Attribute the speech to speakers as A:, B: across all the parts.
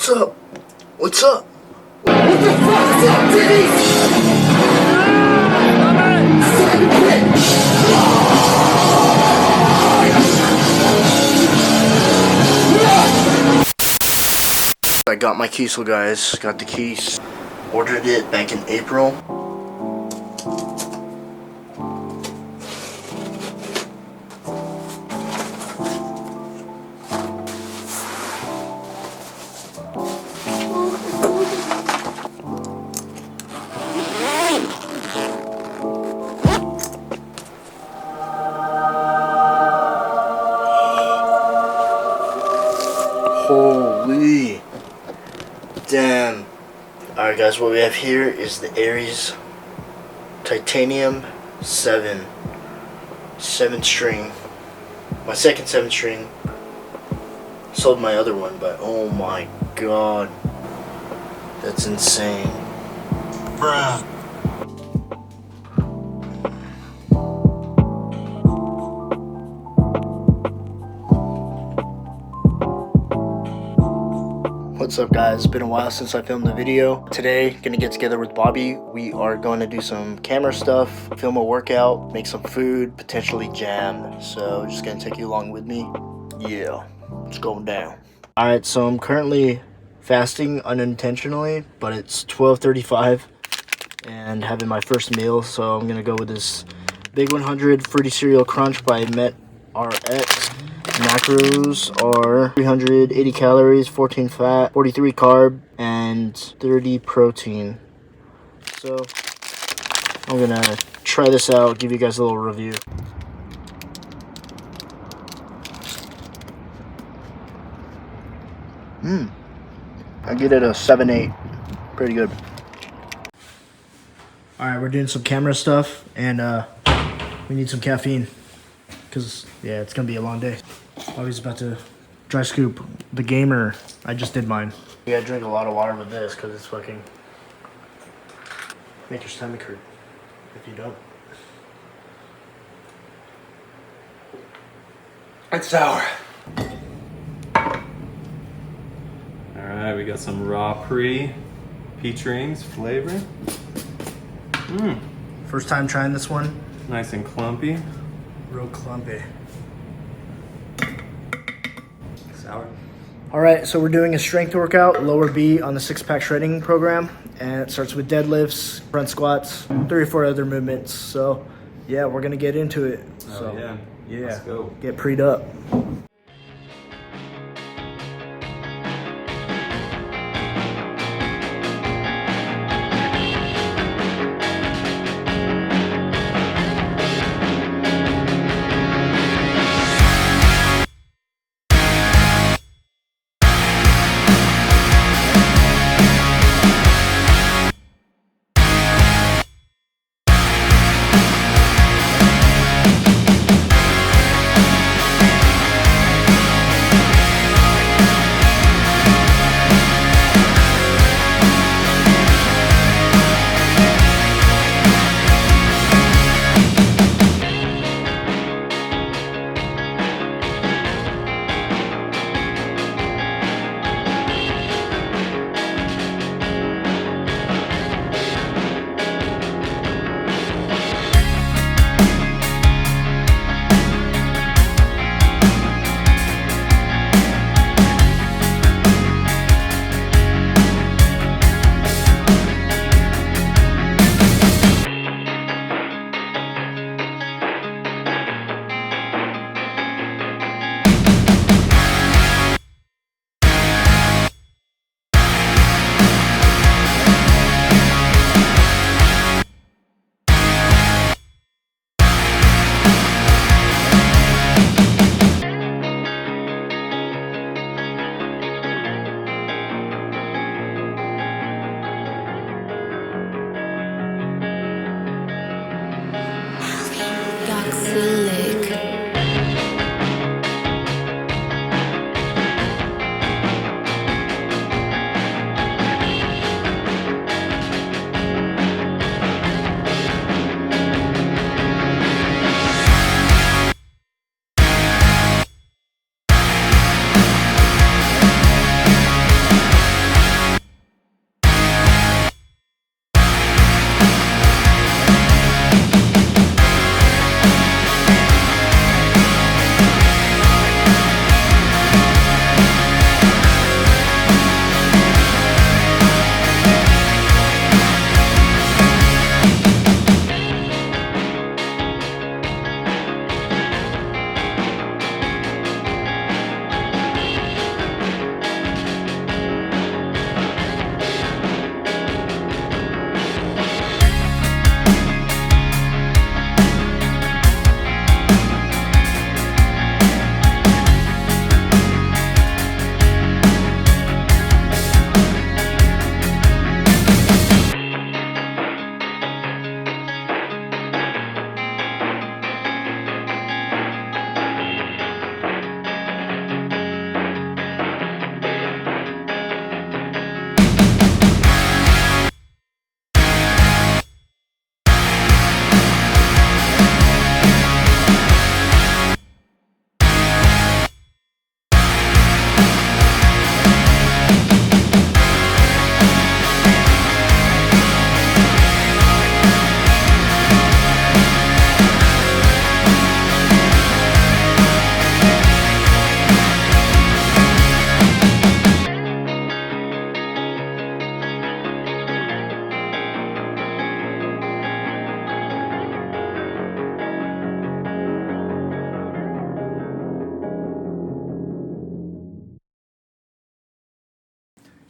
A: What's up? What's up?
B: What the fuck's up, Diddy?
A: I got my Kiesel, guys. Got the keys. Ordered it back in April. Holy damn. Alright guys, what we have here is the Aries Titanium 7 string. My second 7 string. Sold my other one, but oh my god, that's insane. Bruh. What's up guys, it's been a while since I filmed a video. Today, gonna get together with Bobby. We are going to do some camera stuff, film a workout, make some food, potentially jam. So just gonna take you along with me. Yeah, it's going down. Alright, so I'm currently fasting unintentionally, but it's 12:35 and having my first meal. So I'm gonna go with this Big 100 Fruity Cereal Crunch by Met RX. Macros are 380 calories, 14 fat, 43 carb, and 30 protein. So I'm gonna try this out, give you guys a little review. I get it a 7-8. Pretty good. Alright, we're doing some camera stuff, and we need some caffeine. Because, yeah, it's going to be a long day. Bobby's about to dry scoop the gamer. I just did mine. You gotta drink a lot of water with this because it's fucking... make your stomach hurt if you don't.
C: It's sour. Alright, we got some raw peach rings flavor.
A: First time trying this one.
C: Nice and clumpy.
A: Real clumpy.
C: Sour.
A: Alright, so we're doing a strength workout, lower B on the 6-pack shredding program. And it starts with deadlifts, front squats, 3 or 4 other movements. So, yeah, we're going to get into it. So,
C: yeah. Let's go.
A: Get pre'd up.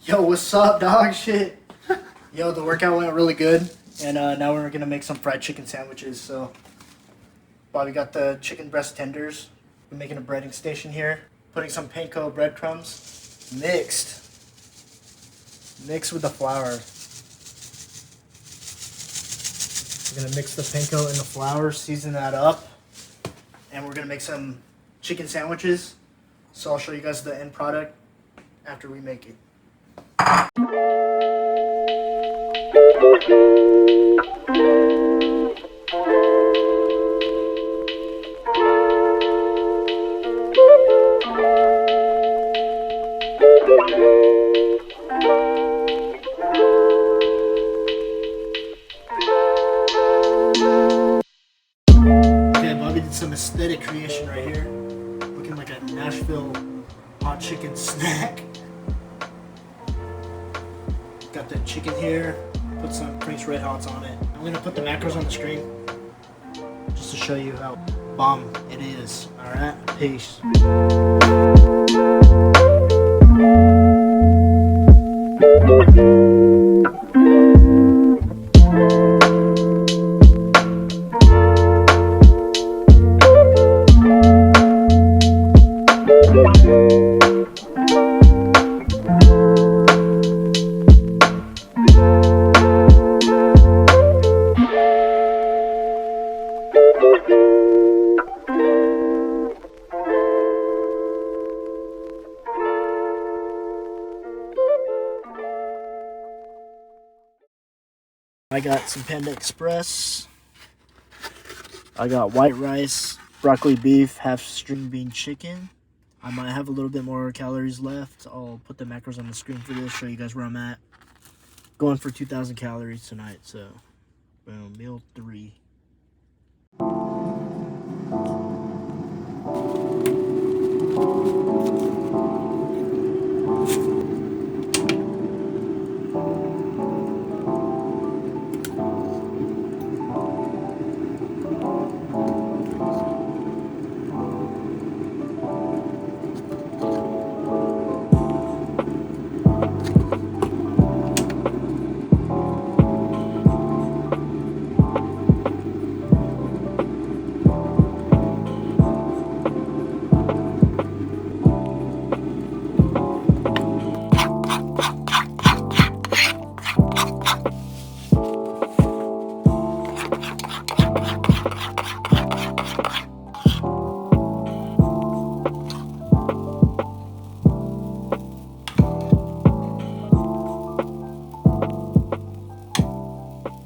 A: Yo, what's up, dog? Shit. Yo, the workout went really good, and now we're gonna make some fried chicken sandwiches. So, Bobby got the chicken breast tenders. We're making a breading station here. Putting some panko breadcrumbs, mixed with the flour. We're gonna mix the panko and the flour, season that up, and we're gonna make some chicken sandwiches. So I'll show you guys the end product after we make it. Okay, Bobby did some aesthetic creation right here. Looking like a Nashville hot chicken snack. Got the chicken here. Put some Frank's Red Hots on it. I'm gonna put the macros on the screen just to show you how bomb it is. Alright, peace. I got some Panda Express. I got white rice, broccoli beef, half string bean chicken. I might have a little bit more calories left. I'll put the macros on the screen for this, show you guys where I'm at. Going for 2,000 calories tonight, so boom, meal 3.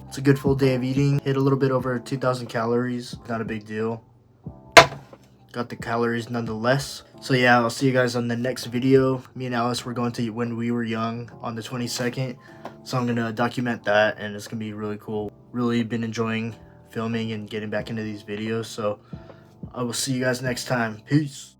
A: It's a good full day of eating. Hit a little bit over 2,000 calories. Not a big deal. Got the calories nonetheless. So yeah, I'll see you guys on the next video. Me and Alice were going to When We Were Young on the 22nd. So I'm going to document that, and it's going to be really cool. Really been enjoying filming and getting back into these videos. So I will see you guys next time. Peace.